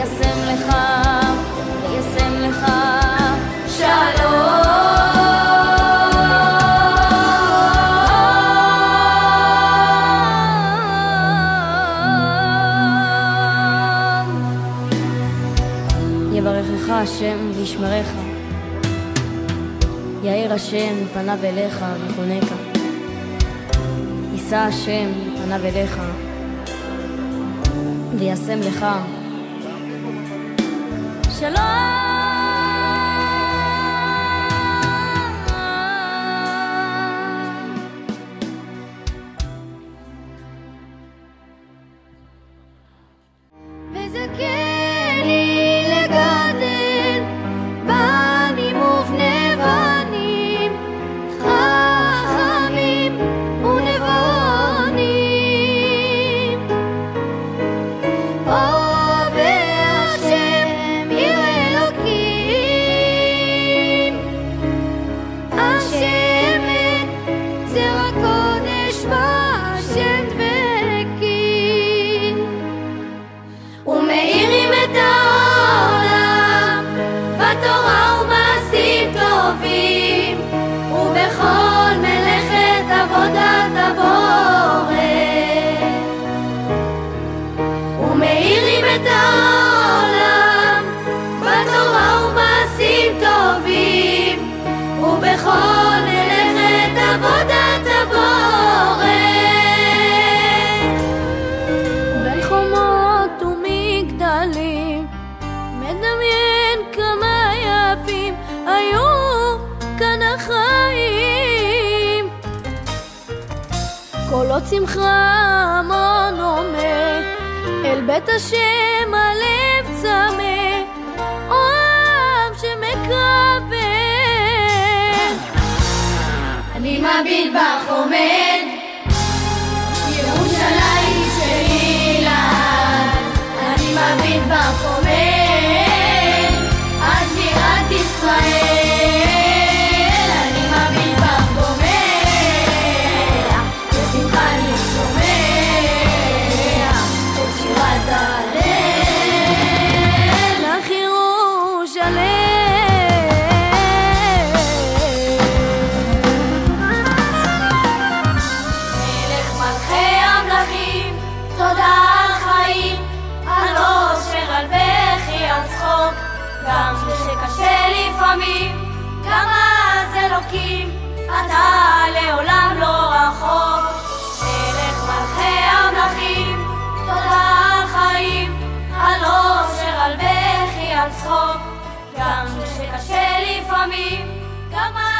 וישם לך, וישם לך שלום. יברך לך השם וישמרך, יאיר השם פניו אליך ויחונקה, יישא השם פניו אליך וישם לך שלום. קולות שמחה המון עומד אל בית השם, הלב צמא, עם שמקבל. אני מביט בך עומד, ירושלים שלי לעד. אני מביט בך עומד, את בירת ישראל. גם שקשה לפעמים, גם אז אלוקים, אתה לעולם לא רחוק. מלך מלכי המלכים, תודה על חיים, על אושר, על בכי, על צחוק. גם שקשה לפעמים, גם אז